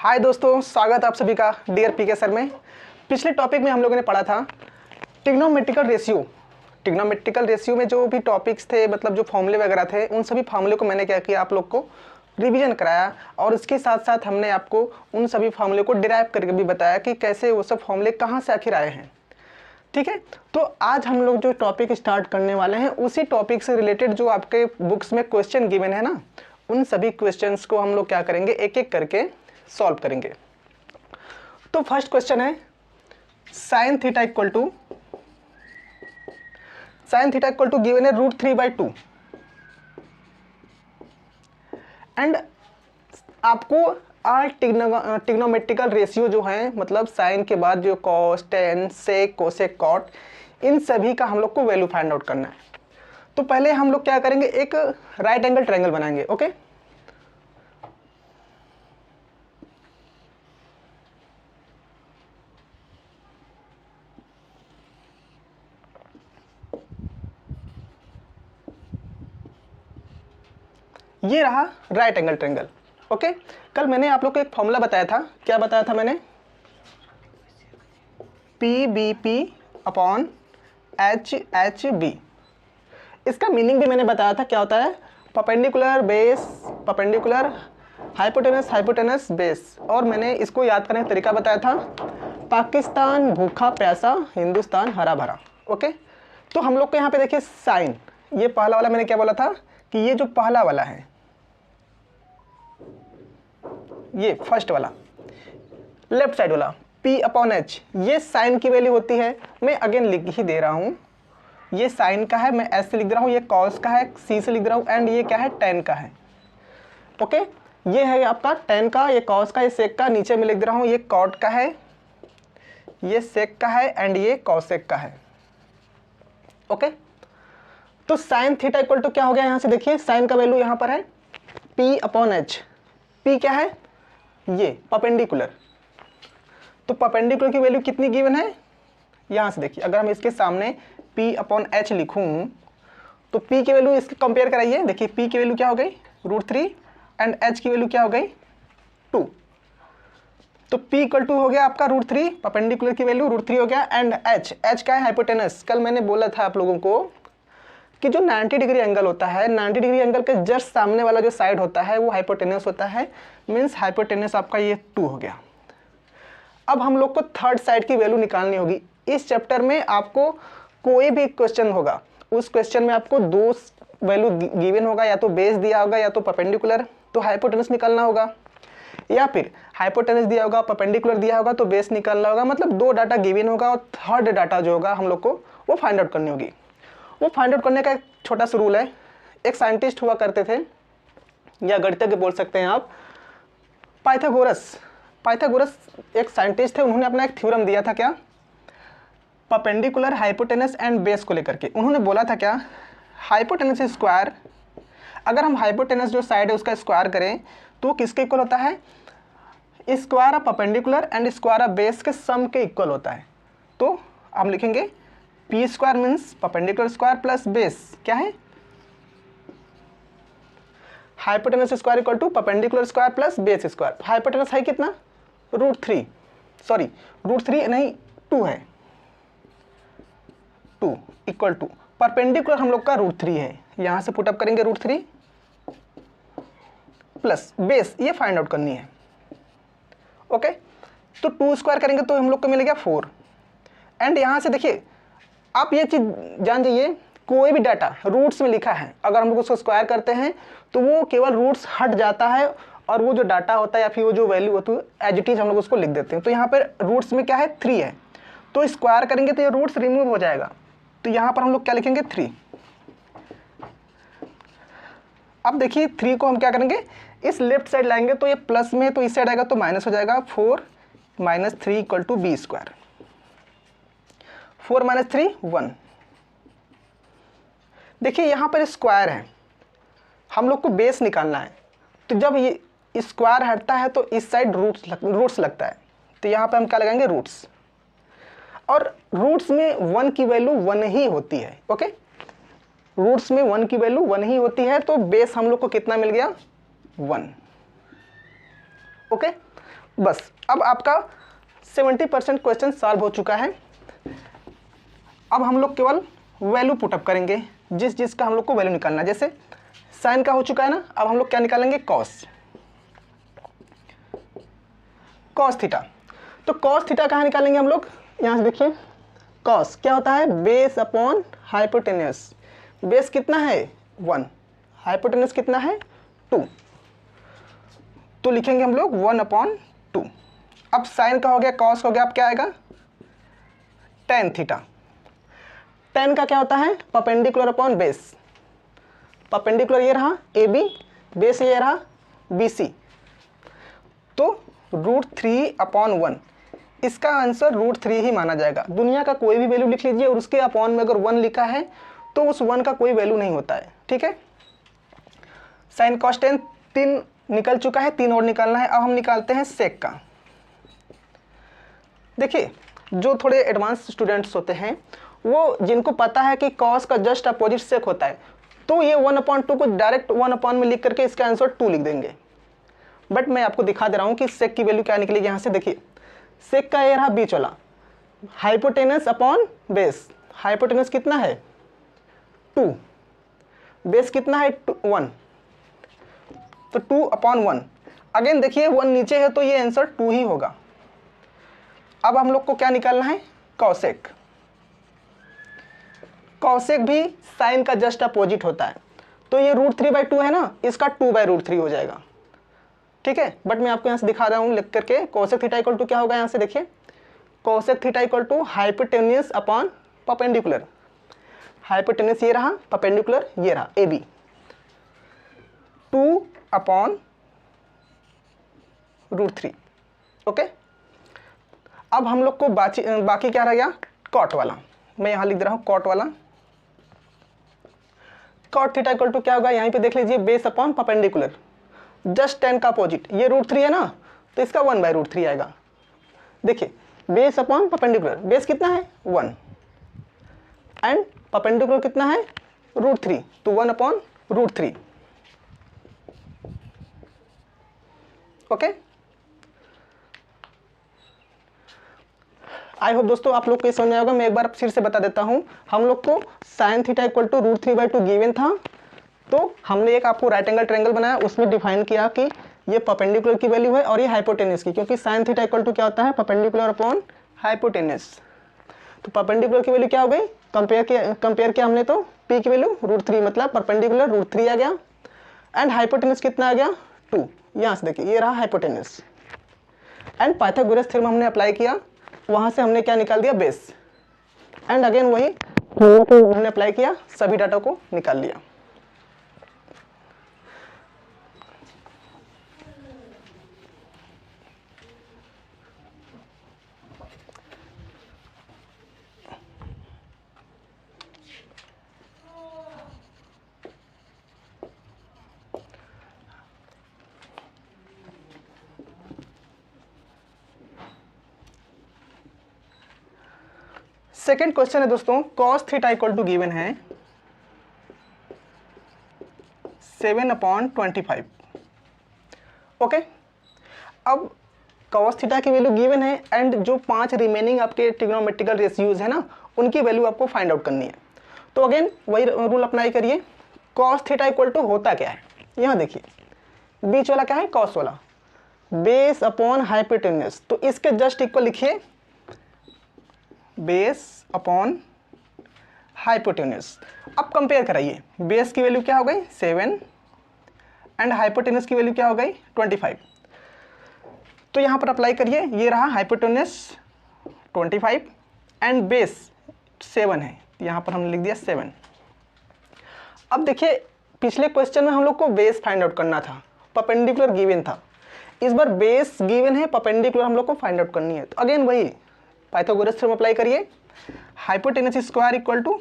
हाय दोस्तों, स्वागत आप सभी का डियर पीके सर में। पिछले टॉपिक में हम लोगों ने पढ़ा था ट्रिग्नोमेट्रिकल रेशियो। ट्रिग्नोमेट्रिकल रेशियो में जो भी टॉपिक्स थे, मतलब जो फॉर्मूले वगैरह थे, उन सभी फॉर्मूले को मैंने क्या किया, आप लोग को रिवीजन कराया और इसके साथ साथ हमने आपको उन सभी फॉर्मूले को डिराइव करके भी बताया कि कैसे वो सब फॉर्मूले कहाँ से आखिर आए हैं। ठीक है, तो आज हम लोग जो टॉपिक स्टार्ट करने वाले हैं उसी टॉपिक से रिलेटेड जो आपके बुक्स में क्वेश्चन गिवन है ना, उन सभी क्वेश्चंस को हम लोग क्या करेंगे, एक एक करके सॉल्व करेंगे। तो फर्स्ट क्वेश्चन है sine theta equal to given है √3/2 एंड आपको ट्रिग्नोमेट्रिकल रेशियो जो है, मतलब साइन के बाद जो कॉस, टेन, सेक, कोसेक, कॉट, इन सभी का हम लोग को वैल्यू फाइंड आउट करना है। तो पहले हम लोग क्या करेंगे, एक राइट एंगल ट्रायंगल बनाएंगे। ओके, ये रहा राइट एंगल ट्रायंगल। ओके, कल मैंने आप लोग को एक फॉर्मूला बताया था। क्या बताया था मैंने? PBP upon HHB। इसका मीनिंग भी मैंने बताया था, क्या होता है, perpendicular base, perpendicular hypotenuse base. और मैंने इसको याद करने का तरीका बताया था, पाकिस्तान भूखा प्यासा, हिंदुस्तान हरा भरा। ओके, तो हम लोग को यहाँ पे देखिए साइन, ये पहला वाला मैंने क्या बोला था कि ये जो पहला वाला है, ये फर्स्ट वाला लेफ्ट साइड वाला P अपॉन H, ये साइन की वैल्यू होती है। मैं अगेन लिख ही दे रहा हूँ, ये साइन का है, मैं S से लिख दे रहा हूँ, ये कॉस का है, C से लिख दे रहा हूँ, एंड ये क्या है, टेन का है। ओके, ये है आपका टेन का, ये कॉस का, ये सेक का, नीचे में लिख दे रहा हूँ, ये कॉट का है, ये सेक का है, एंड ये कॉसेक का है। ओके, तो साइन थीटा इक्वल टू क्या हो गया, यहाँ से देखिए साइन का वैल्यू यहाँ पर है P अपॉन H। P क्या है, ये परपेंडिकुलर। तो परपेंडिकुलर की वैल्यू कितनी गिवन है, यहाँ से देखिए, अगर हम इसके सामने P अपॉन H लिखूँ तो P की वैल्यू इसकी कंपेयर कराइए। देखिए P की वैल्यू क्या हो गई, √3, एंड H की वैल्यू क्या हो गई, 2। तो P इक्वल टू हो गया आपका √3, परपेंडिकुलर की वैल्यू √3 हो गया, एंड H का है हाइपोटेनस। कल मैंने बोला था आप लोगों को कि जो 90 डिग्री एंगल होता है, 90 डिग्री एंगल के जस्ट सामने वाला जो साइड होता है वो हाइपोटेनस होता है। मीन्स हाइपोटेनस आपका ये 2 हो गया। अब हम लोग को थर्ड साइड की वैल्यू निकालनी होगी। इस चैप्टर में आपको कोई भी क्वेश्चन होगा, उस क्वेश्चन में आपको दो वैल्यू गिवन होगा, या तो बेस दिया होगा या तो परपेंडिकुलर, तो हाइपोटेनस निकालना होगा, या फिर हाइपोटेनस दिया होगा, परपेंडिकुलर दिया होगा तो बेस निकालना होगा। मतलब दो डाटा गिवन होगा और थर्ड डाटा जो होगा हम लोग को वो फाइंड आउट करनी होगी। वो फाइंड आउट करने का एक छोटा सा रूल है। एक साइंटिस्ट हुआ करते थे, या गणितज्ञ बोल सकते हैं आप, पाइथागोरस एक साइंटिस्ट थे। उन्होंने अपना एक थ्योरम दिया था, क्या, परपेंडिकुलर, हाइपोटेनस एंड बेस को लेकर के। उन्होंने बोला था क्या, हाइपोटेनस स्क्वायर, अगर हम हाइपोटेनस जो साइड है उसका स्क्वायर करें तो किसके इक्वल होता है, square of perpendicular and square of base के सम के इक्वल होता है। तो हम लिखेंगे P square means perpendicular square plus base क्या है, hypotenuse square equal to perpendicular square plus base square. Hypotenuse है कितना, √3, सॉरी √3 नहीं 2 है, 2 इक्वल टू परपेंडिकुलर हम लोग का √3 है। यहां से पुटअप करेंगे √3 प्लस बेस, ये फाइंड आउट करनी है। ओके, तो 2 स्क्वायर करेंगे तो हम लोग को मिलेगा 4। एंड यहां से देखिए आप ये चीज जान जाइए, कोई भी डाटा रूट्स में लिखा है, अगर हम लोग उसको स्क्वायर करते हैं तो वो केवल रूट्स हट जाता है, और वो जो डाटा होता है या फिर वो जो वैल्यू होती है एज इट इज हम लोग उसको लिख देते हैं। तो यहाँ पर रूट्स में क्या है, 3 है, तो स्क्वायर करेंगे तो ये रूट्स रिमूव हो जाएगा। तो यहाँ पर हम लोग क्या लिखेंगे, 3। अब देखिए 3 को हम क्या करेंगे, इस लेफ्ट साइड लाएंगे तो ये प्लस में, तो इस साइड आएगा तो माइनस हो जाएगा। 4 - 3 इक्वल टू B स्क्वायर। 4 - 3 1। देखिए यहाँ पर स्क्वायर है, हम लोग को बेस निकालना है। तो जब ये स्क्वायर हटता है तो इस साइड रूट्स लगता है, तो यहाँ पे हम क्या लगाएंगे, रूट्स। और रूट्स में 1 की वैल्यू 1 ही होती है। ओके, रूट्स में 1 की वैल्यू 1 ही होती है, तो बेस हम लोग को कितना मिल गया, 1। ओके, बस अब आपका 70% क्वेश्चन सॉल्व हो चुका है। अब हम लोग केवल वैल्यू पुटअप करेंगे, जिस का हम लोग को वैल्यू निकालना है। जैसे साइन का हो चुका है ना, अब हम लोग क्या निकालेंगे, कॉस थीटा। तो कॉस थीटा कहाँ निकालेंगे हम लोग, यहाँ से देखिए, कॉस क्या होता है, बेस अपॉन हाइपोटेन्यूस। बेस कितना है 1, हाइपोटेन्यूस कितना है 2, तो लिखेंगे हम लोग 1/2। अब साइन का हो गया, कॉस का हो गया, अब क्या आएगा, टेन थीटा। टेन का क्या होता है, परपेंडिकुलर अपॉन बेस। परपेंडिकुलर ये रहा AB, बेस ये रहा BC, तो √3/1। इसका आंसर √3 ही माना जाएगा। दुनिया का कोई भी वैल्यू लिख लीजिए और उसके अपॉन में अगर 1 लिखा है तो उस 1 का कोई वैल्यू नहीं होता है, ठीक है। साइन कॉस टेन 3 निकल चुका है, 3 और निकालना है। अब हम निकालते हैं सेक का। देखिए, जो थोड़े एडवांस स्टूडेंट्स होते हैं, वो जिनको पता है कि कॉस का जस्ट अपोजिट सेक होता है, तो ये 1/2 को डायरेक्ट 1 में लिख करके इसका आंसर 2 लिख देंगे। बट मैं आपको दिखा दे रहा हूँ कि सेक की वैल्यू क्या निकलेगी। यहाँ से देखिए, सेक का ये रहा बीच वाला, हाइपोटेनस अपॉन बेस। हाइपोटेनस कितना है 2, बेस कितना है 1, तो 2/1। अगेन देखिए 1 नीचे है तो ये आंसर 2 ही होगा। अब हम लोग को क्या निकालना है, कॉसेक। कॉसेक भी साइन का जस्ट अपोजिट होता है, तो ये √3/2 है ना, इसका 2/√3 हो जाएगा, ठीक है। बट मैं आपको यहाँ से दिखा रहा हूँ लिख करके। कॉसेक थीटा इक्वल टू क्या होगा, यहाँ से देखिए, cosec theta equal to hypotenuse upon perpendicular. Hypotenuse ये रहा, परपेंडिकुलर ये रहा AB, 2/√3, ओके। अब हम लोग को बाकी क्या रह गया, कॉट वाला। मैं यहाँ लिख दे रहा हूँ कॉट वाला। कॉट थीटा इक्वल टू क्या होगा, यहीं पे देख लीजिए, बेस अपॉन परपेंडिकुलर, जस्ट 10 का अपोजिट। ये √3 है ना, तो इसका 1/√3 आएगा। देखिए, बेस अपॉन परपेंडिकुलर, बेस कितना है 1 एंड परपेंडिकुलर कितना है √3, तो 1/√3, ओके। आई होप दोस्तों आप लोग को समझ में आएगा। मैं एक बार फिर से बता देता हूँ, हम लोग को sine theta equal to √3/2 given था, तो हमने एक आपको राइट एंगल ट्रायंगल बनाया, उसमें डिफाइन किया कि ये परपेंडिकुलर की वैल्यू है और ये हाइपोटेन्यूस की, क्योंकि साइन थीटा इक्वल टू क्या होता है, परपेंडिकुलर अपॉन हाइपोटेन्यूस। तो परपेंडिकुलर की वैल्यू क्या हो गई, कंपेयर किया हमने, तो P की वैल्यू √3, मतलब परपेंडिकुलर √3 आ गया, एंड हाइपोटेन्यूस कितना आ गया 2। यहाँ से देखिए, ये रहा हाइपोटेन्यूस, एंड पाइथागोरस थ्योरम हमने अप्लाई किया, वहाँ से हमने क्या निकाल दिया, बेस, एंड अगेन वही हमने अप्लाई किया, सभी डाटा को निकाल लिया। सेकेंड क्वेश्चन है दोस्तों, cos theta equal to given है 7/25, ओके। अब कॉस थीटा की वैल्यू गिवन है, एंड जो 5 रिमेनिंग आपके ट्रिग्नोमेट्रिकल रेशियोज है ना, उनकी वैल्यू आपको फाइंड आउट करनी है। तो अगेन वही रूल अप्लाई करिए। कॉस थीटा इक्वल टू होता क्या है, यहाँ देखिए, बीच वाला क्या है, कॉस वाला, बेस अपॉन हाइपोटेन्यूस, तो इसके जस्ट इक्वल लिखिए, बेस अपॉन हाइपोटेन्यूस। अब कंपेयर कराइए, बेस की वैल्यू क्या हो गई 7 एंड हाइपोटेन्यूस की वैल्यू क्या हो गई 25। तो यहाँ पर अप्लाई करिए, ये रहा हाइपोटेन्यूस 25 एंड बेस 7 है, यहाँ पर हमने लिख दिया 7। अब देखिए, पिछले क्वेश्चन में हम लोग को बेस फाइंड आउट करना था, परपेंडिकुलर गिवन था, इस बार बेस गिवन है, परपेंडिकुलर हम लोग को फाइंड आउट करनी है। तो अगेन वही पाइथागोरस थ्योरम अप्लाई करिए, hypotenuse square equal to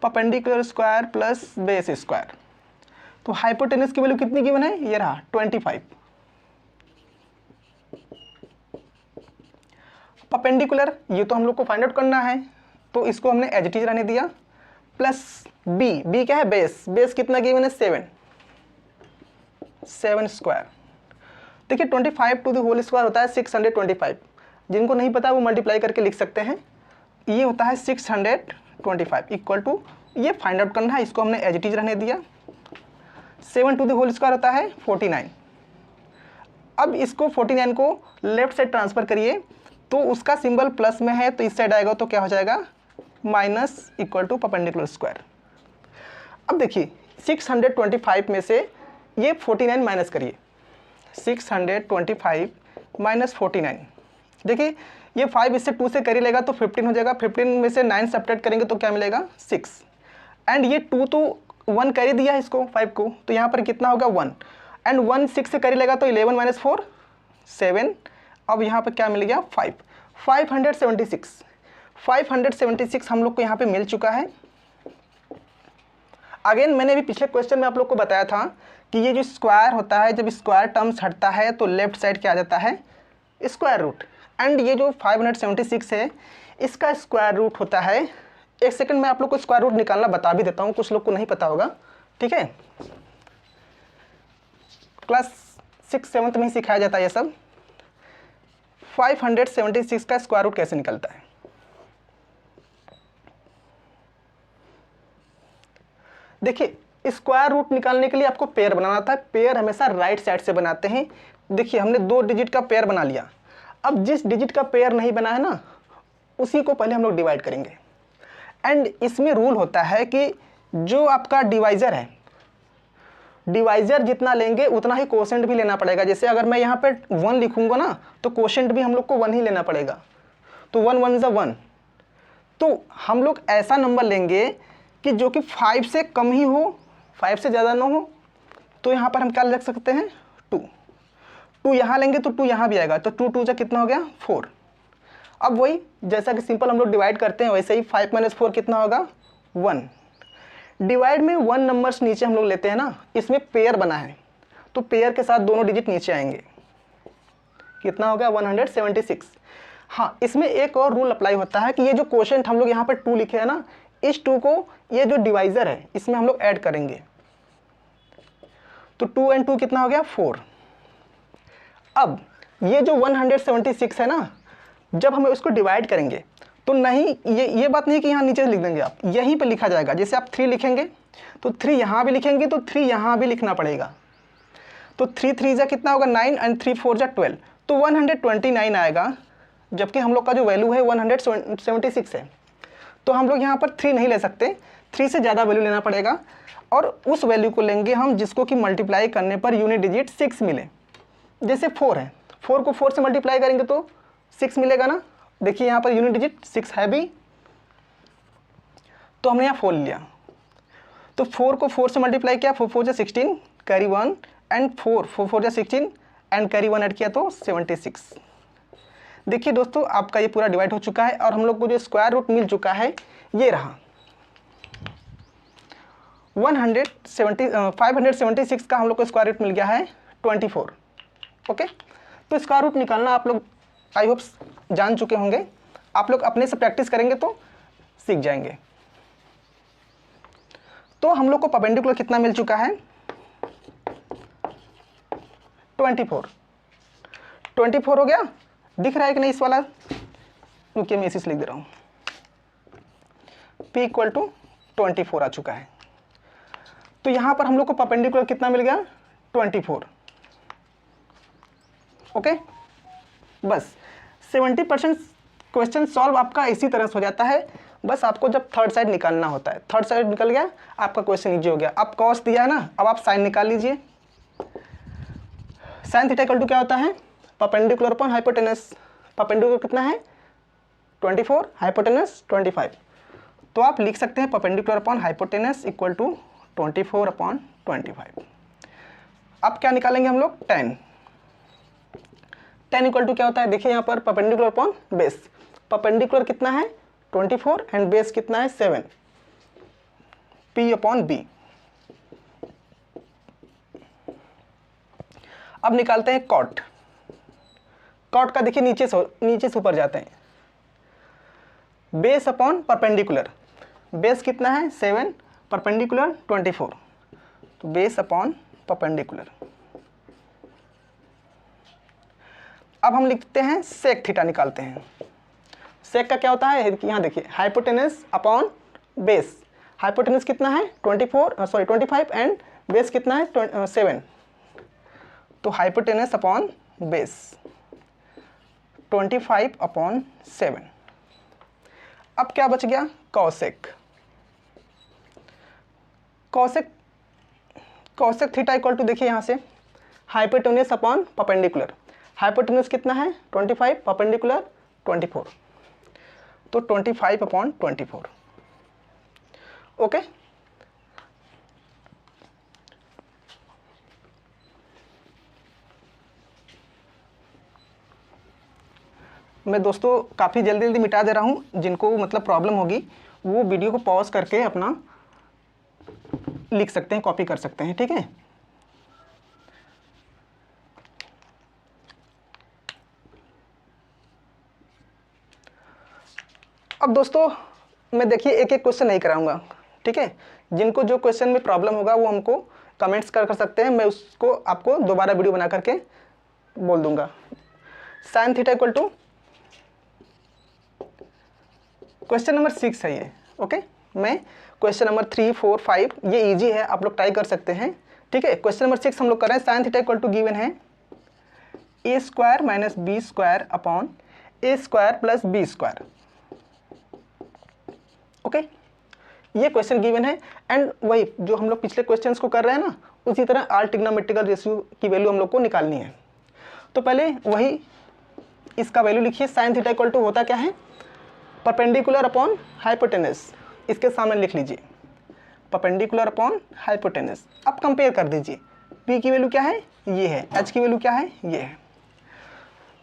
perpendicular square plus base square. तो हाइपोटेन्यूस की वैल्यू कितनी गिवन है, ये रहा 25। परपेंडिकुलर ये तो हम लोग को फाइंड आउट करना है, तो इसको हमने एज इट इज रहने दिया, प्लस बी क्या है, बेस कितना गिवन है 7 स्क्वायर। देखिए 25 टू द होल स्क्वायर होता है 625, जिनको नहीं पता वो मल्टीप्लाई करके लिख सकते हैं। ये होता है 625 इक्वल टू, ये फाइंड आउट करना है, इसको हमने एज इट इज रहने दिया। 7 टू द होल स्क्वायर होता है 49। अब इसको 49 को लेफ्ट साइड ट्रांसफर करिए, तो उसका सिंबल प्लस में है तो इस साइड आएगा तो क्या हो जाएगा minus equal to perpendicular square. अब देखिए 625 में से ये 49 माइनस करिए, 625 माइनस 49, देखिए ये 5 इससे 2 से कर ही लेगा तो 15 हो जाएगा। 15 में से 9 सब्ट्रैक्ट करेंगे तो क्या मिलेगा 6, एंड ये 2 तो 1 कर ही दिया है इसको 5 को, तो यहाँ पर कितना होगा 1, एंड 1 6 से कर ही लेगा तो 11 माइनस 4 7। अब यहाँ पर क्या मिल गया 5, 576 हम लोग को यहाँ पे मिल चुका है। अगेन मैंने भी पिछले क्वेश्चन में आप लोग को बताया था कि ये जो स्क्वायर होता है, जब स्क्वायर टर्म्स हटता है तो लेफ्ट साइड क्या आ जाता है स्क्वायर रूट, एंड ये जो 576 है इसका स्क्वायर रूट होता है, एक सेकंड में आप लोग को स्क्वायर रूट निकालना बता भी देता हूँ, कुछ लोग को नहीं पता होगा, ठीक है, क्लास 6-7 में ही सिखाया जाता है ये सब। 576 का स्क्वायर रूट कैसे निकलता है, देखिए स्क्वायर रूट निकालने के लिए आपको पेयर बनाना था। पेयर हमेशा राइट साइड से बनाते हैं। देखिए हमने 2 डिजिट का पेयर बना लिया, अब जिस डिजिट का पेयर नहीं बना है ना उसी को पहले हम लोग डिवाइड करेंगे। एंड इसमें रूल होता है कि जो आपका डिवाइज़र है, डिवाइज़र जितना लेंगे उतना ही कोशेंट भी लेना पड़ेगा। जैसे अगर मैं यहाँ पे 1 लिखूंगा ना तो कोशेंट भी हम लोग को 1 ही लेना पड़ेगा, तो 1 1 ज़ा 1। तो हम लोग ऐसा नंबर लेंगे कि जो कि 5 से कम ही हो, 5 से ज़्यादा ना हो। तो यहाँ पर हम क्या लिख सकते हैं 2 यहाँ लेंगे तो 2 यहाँ भी आएगा, तो 2 2 ज़ा कितना हो गया 4। अब वही जैसा कि सिंपल हम लोग डिवाइड करते हैं वैसे ही 5 - 4 कितना होगा 1। डिवाइड में 1 नंबर्स नीचे हम लोग लेते हैं ना, इसमें पेयर बना है तो पेयर के साथ दोनों डिजिट नीचे आएंगे, कितना होगा 176। हाँ, इसमें एक और रूल अप्लाई होता है कि ये जो कोशेंट हम लोग यहाँ पर 2 लिखे हैं ना, इस 2 को ये जो डिवाइज़र है इसमें हम लोग ऐड करेंगे, तो 2 and 2 कितना हो गया 4। अब ये जो 176 है ना, जब हम इसको डिवाइड करेंगे तो नहीं, ये बात नहीं कि यहाँ नीचे लिख देंगे आप, यहीं पे लिखा जाएगा। जैसे आप 3 लिखेंगे तो 3 यहाँ भी लिखेंगे तो 3 यहाँ भी लिखना पड़ेगा, तो 3 3 ज़ा कितना होगा 9 एंड 3 4 ज़ा 12, तो 129 आएगा, जबकि हम लोग का जो वैल्यू है 176 है। तो हम लोग यहाँ पर 3 नहीं ले सकते, 3 से ज़्यादा वैल्यू लेना पड़ेगा, और उस वैल्यू को लेंगे हम जिसको कि मल्टीप्लाई करने पर यूनिट डिजिट 6 मिले। जैसे 4 है, 4 को 4 से मल्टीप्लाई करेंगे तो 6 मिलेगा ना, देखिए यहाँ पर यूनिट डिजिट 6 है भी, तो हमने यहाँ 4 लिया, तो 4 को 4 से मल्टीप्लाई किया, 4 4 ज़ा 16 कैरी 1 एंड 4 4 ज़ा 16 एंड कैरी 1 ऐड किया तो 76। देखिए दोस्तों आपका ये पूरा डिवाइड हो चुका है और हम लोग को जो स्क्वायर रूट मिल चुका है ये रहा 576 का हम लोग को स्क्वायर रूट मिल गया है 24। ओके, तो स्क्वायर रूट निकालना आप लोग आई होप जान चुके होंगे, आप लोग अपने से प्रैक्टिस करेंगे तो सीख जाएंगे। तो हम लोग को परपेंडिकुलर कितना मिल चुका है 24 हो गया, दिख रहा है कि नहीं इस वाला, रुकिए मैं इसी से लिख दे रहा हूँ, P = 24 आ चुका है। तो यहाँ पर हम लोग को परपेंडिकुलर कितना मिल गया 24। ओके, बस 70% क्वेश्चन सॉल्व आपका इसी तरह से हो जाता है। बस आपको जब थर्ड साइड निकालना होता है, थर्ड साइड निकल गया आपका क्वेश्चन इजी हो गया। अब कॉस दिया है ना, अब आप साइन निकाल लीजिए। साइन थीटा = क्या होता है परपेंडिकुलर अपॉन हाइपोटेनस। परपेंडिकुलर कितना है 24, हाइपोटेनस 25, तो आप लिख सकते हैं परपेंडिकुलर अपॉन हाइपोटेनस = 24/25। अब क्या निकालेंगे हम लोग tan = क्या होता है, देखिए यहाँ पर परपेंडिकुलर अपॉन बेस, परपेंडिकुलर कितना है 24 एंड बेस कितना है 7, P/B। अब निकालते हैं कॉट का, देखिए नीचे से ऊपर जाते हैं, बेस अपॉन परपेंडिकुलर, बेस कितना है 7, परपेंडिकुलर 24, तो बेस अपॉन परपेंडिकुलर। अब हम लिखते हैं सेक थीटा निकालते हैं। सेक का क्या होता है, यहाँ देखिए, हाइपोटेनस अपॉन बेस। हाइपोटेनस कितना है 25 एंड बेस कितना है 7। तो हाइपोटेनस अपॉन बेस 25/7। अब क्या बच गया, cosec. Cosec theta equal to, देखिए यहाँ से हाइपोटेनस अपॉन परपेंडिकुलर। हाइपोटेनस कितना है 25, परपेंडिकुलर 24, तो 25/24। ओके। मैं दोस्तों काफ़ी जल्दी जल्दी मिटा दे रहा हूँ, जिनको मतलब प्रॉब्लम होगी वो वीडियो को पॉज करके अपना लिख सकते हैं, कॉपी कर सकते हैं, ठीक है। अब दोस्तों मैं देखिए एक एक क्वेश्चन नहीं कराऊंगा, ठीक है। जिनको जो क्वेश्चन में प्रॉब्लम होगा वो हमको कमेंट्स कर सकते हैं, मैं उसको आपको दोबारा वीडियो बना करके बोल दूंगा। Sine theta equal to, question number 6 है ये, ओके। मैं क्वेश्चन नंबर 3, 4, 5 ये इजी है, आप लोग ट्राई कर सकते हैं, ठीक है। क्वेश्चन नंबर 6 हम लोग कर रहे हैं। Sine theta equal to given है a² - b² upon a² + b², okay. ये क्वेश्चन गिवन है एंड वही जो हम लोग पिछले क्वेश्चंस को कर रहे हैं ना, उसी तरह आल ट्रिग्नोमेट्रिकल रेशियो की वैल्यू हम लोग को निकालनी है। तो पहले वही इसका वैल्यू लिखिए। साइन थीटा इक्वल टू होता क्या है, परपेंडिकुलर अपॉन हाइपोटेनस। इसके सामने लिख लीजिए परपेंडिकुलर अपॉन हाइपोटेनस। अब कंपेयर कर दीजिए, p की वैल्यू क्या है, ये है, h की वैल्यू क्या है, ये है।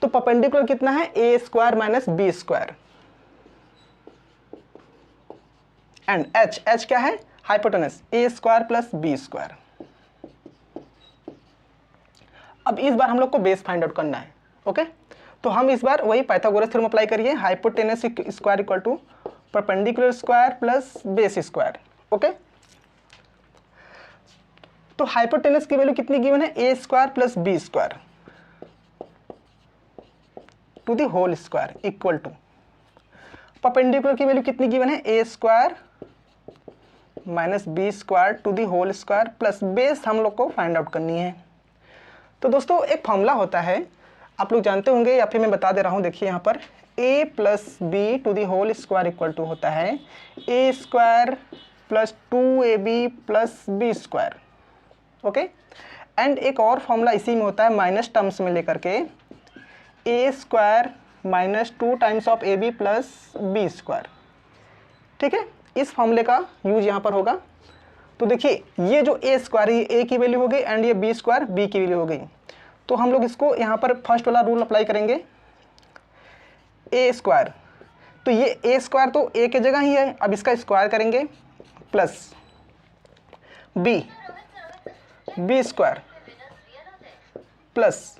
तो परपेंडिकुलर कितना है, a² - b², एंड h क्या है, हाइपोटेनस, a² + b²। अब इस बार हम लोग को बेस फाइंड आउट करना है, ओके। तो हम इस बार वही पाइथागोरस थ्योरम अप्लाई करिए, hypotenuse square equal to perpendicular square plus base square, okay. तो हाइपोटेनस की वैल्यू कितनी गिवन है, a² + b² to the whole square equal to, perpendicular की वैल्यू कितनी गिवन है, a² - b² to the whole square plus base हम लोग को फाइंड आउट करनी है। तो दोस्तों एक फॉर्मूला होता है, आप लोग जानते होंगे या फिर मैं बता दे रहा हूँ। देखिए यहाँ पर a + b to the whole square equal to होता है a² + 2ab + b², okay. And एक और फॉर्मूला इसी में होता है, माइनस टर्म्स में लेकर के a² - 2 times of ab + b², ठीक है। इस फॉर्मूले का यूज यहाँ पर होगा। तो देखिए ये जो a² ये a की वैल्यू हो गई एंड ये b² b की वैल्यू हो गई। तो हम लोग इसको यहाँ पर फर्स्ट वाला रूल अप्लाई करेंगे, a², तो ये a² तो a के जगह ही है, अब इसका स्क्वायर करेंगे plus b² plus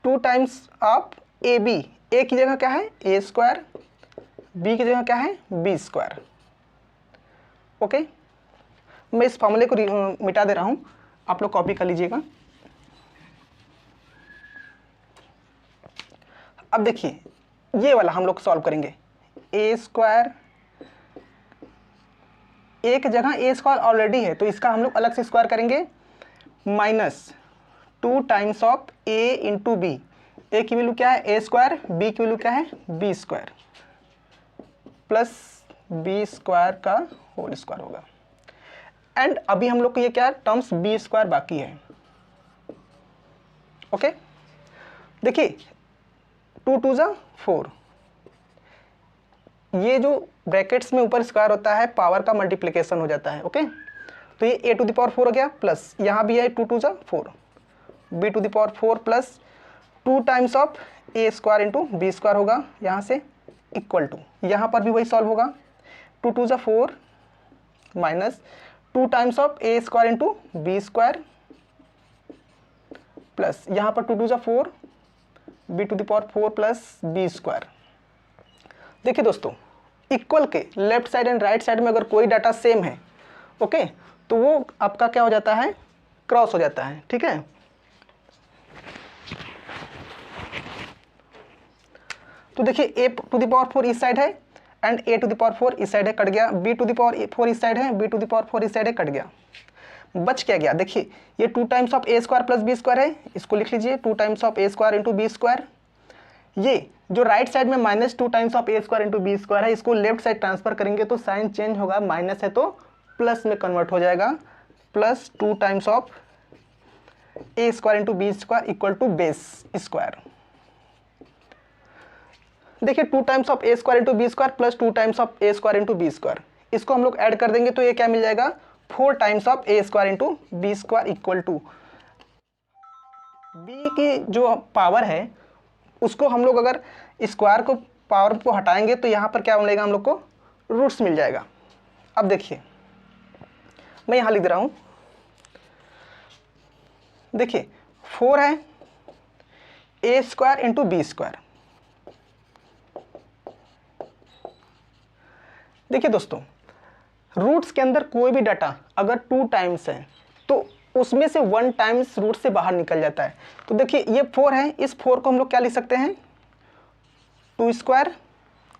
2 times of ab, a की जगह क्या है a², b की जगह क्या है b², ओके। मैं इस फॉर्मूले को मिटा दे रहा हूँ, आप लोग कॉपी कर लीजिएगा। अब देखिए ये वाला हम लोग सॉल्व करेंगे, a², a की जगह a² ऑलरेडी है तो इसका हम लोग अलग से स्क्वायर करेंगे, -2 times of a into b. a की वैल्यू क्या है a², b की वैल्यू क्या है b² प्लस b² का होल स्क्वायर होगा। एंड अभी हम लोग को ये क्या टर्म्स b² बाकी है, ओके। देखिए 2 × 2 = 4, ये जो ब्रैकेट्स में ऊपर स्क्वायर होता है पावर का मल्टीप्लिकेशन हो जाता है, ओके। तो ये a⁴ हो गया प्लस यहाँ भी है 2 × 2 = 4, b⁴ plus 2 times of a² into b² होगा यहाँ से इक्वल टू, यहाँ पर भी वही सॉल्व होगा 2 × 2 = 4 minus 2 times of a² into b² plus यहाँ पर 2 × 2 = 4 b⁴ प्लस b²। देखिए दोस्तों इक्वल के left side and right side में अगर कोई डाटा सेम है, ओके, तो वो आपका क्या हो जाता है, क्रॉस हो जाता है, ठीक है। तो देखिए a टू द पावर 4 इस साइड है and a to the power 4 इस साइड है, कट गया। b टू द पावर 4 इस साइड है, b टू द पावर 4 इस साइड है, कट गया। बच क्या गया, देखिए ये 2 times of a square plus b square है, इसको लिख लीजिए 2 times of a square into b square. ये जो राइट साइड में -2 times of a square into b square है, इसको लेफ्ट साइड ट्रांसफर करेंगे तो साइन चेंज होगा, माइनस है तो प्लस में कन्वर्ट हो जाएगा, plus 2 times of a square into b square equal to base square. देखिए 2 times of a square into b square plus 2 times of a square into b square, इसको हम लोग ऐड कर देंगे तो ये क्या मिल जाएगा, 4 times of a square into b square equal to b की जो पावर है उसको हम लोग अगर स्क्वायर को पावर को हटाएंगे तो यहाँ पर क्या मिलेगा, हम लोग को रूट्स मिल जाएगा। अब देखिए मैं यहाँ लिख दे रहा हूँ, देखिए 4 है a square into b square. देखिए दोस्तों, रूट्स के अंदर कोई भी डाटा अगर 2 टाइम्स है तो उसमें से 1 टाइम्स रूट से बाहर निकल जाता है। तो देखिए ये 4 है, इस 4 को हम लोग क्या लिख सकते हैं, 2 स्क्वायर।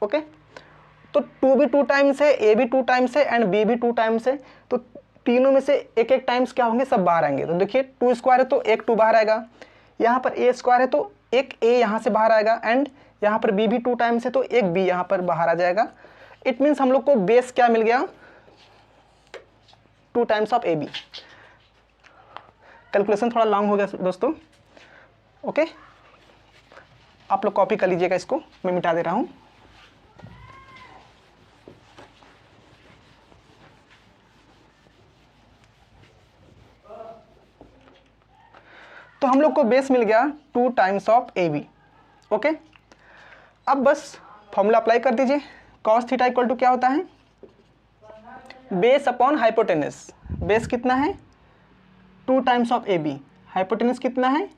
ओके, तो 2 भी 2 टाइम्स है, a भी 2 टाइम्स है एंड b भी 2 टाइम्स है, तो तीनों में से एक एक टाइम्स क्या होंगे, सब बाहर आएंगे। तो देखिए 2 स्क्वायर है तो एक 2 बाहर आएगा, यहाँ पर a स्क्वायर है तो एक a यहाँ से बाहर आएगा एंड यहाँ पर b भी 2 टाइम्स है तो एक b यहाँ पर बाहर आ जाएगा। इट मीन्स हम लोग को बेस क्या मिल गया, 2 टाइम्स ऑफ ab। कैलकुलेशन थोड़ा लॉन्ग हो गया दोस्तों। ओके, आप लोग कॉपी कर लीजिएगा, इसको मैं मिटा दे रहा हूं। तो हम लोग को बेस मिल गया 2 टाइम्स ऑफ ab। ओके, अब बस फॉर्मूला अप्लाई कर दीजिए। कॉस थीटा इक्वल टू क्या होता है, बेस अपॉन हाइपोटेनस। बेस कितना है, 2 टाइम्स ऑफ ab, हाइपोटेनस कितना है,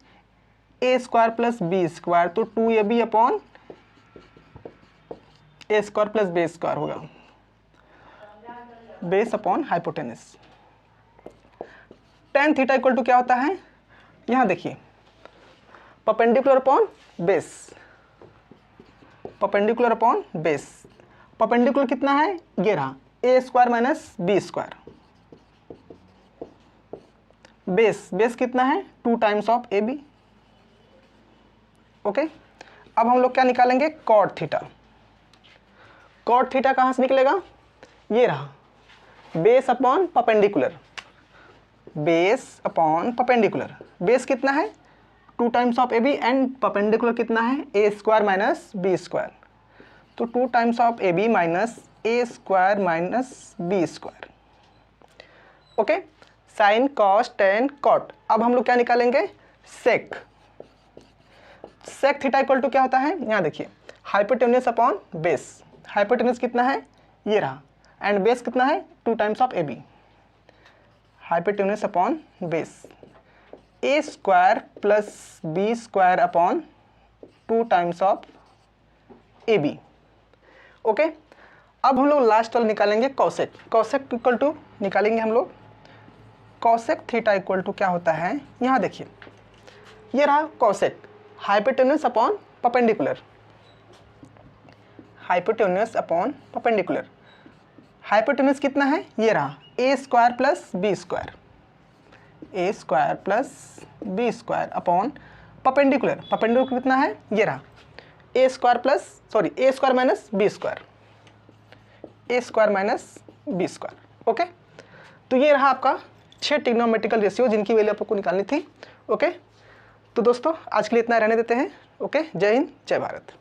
a square plus b square, तो 2ab upon a square plus b square होगा, base upon hypotenuse. tan theta equal to क्या होता है, यहाँ देखिए perpendicular upon base, perpendicular upon base. Perpendicular कितना है, ये रहा a square minus b square. Base, base कितना है, 2 टाइम्स ऑफ ab। ओके, अब हम लोग क्या निकालेंगे, कॉट थीटा। कॉट थीटा कहाँ से निकलेगा, ये रहा base upon perpendicular, base upon perpendicular. Base कितना है, 2 times of ab and perpendicular कितना है, a square minus b square, तो 2 times of ab minus a square minus b square. Okay, sine cos tan cot. अब हम लोग क्या निकालेंगे, sec. Sec theta equal to क्या होता है, यहाँ देखिए हाइपोटेन्यूस अपॉन बेस। हाइपोटेन्यूस कितना है, ये रहा, एंड बेस कितना है, 2 times of ab। Hypotenuse upon base, a square plus b square upon 2 times of ab। Okay, अब हम लोग लास्ट वाला निकालेंगे कॉसेक। कॉसेक इक्वल टू निकालेंगे हम लोग, कॉसेक थीटा इक्वल टू क्या होता है, यहाँ देखिए ये रहा cosec, hypotenuse upon perpendicular, hypotenuse upon perpendicular. Hypotenuse कितना है, ये रहा a square plus b square, a square plus b square upon perpendicular. Perpendicular कितना है, ये रहा a square plus a square minus b square, a square minus b square. Okay, तो ये रहा आपका 6 ट्रिग्नोमेट्रिकल रेशियो जिनकी वैल्यू आपको निकालनी थी। ओके, तो दोस्तों आज के लिए इतना रहने देते हैं। ओके, जय हिंद, जय भारत।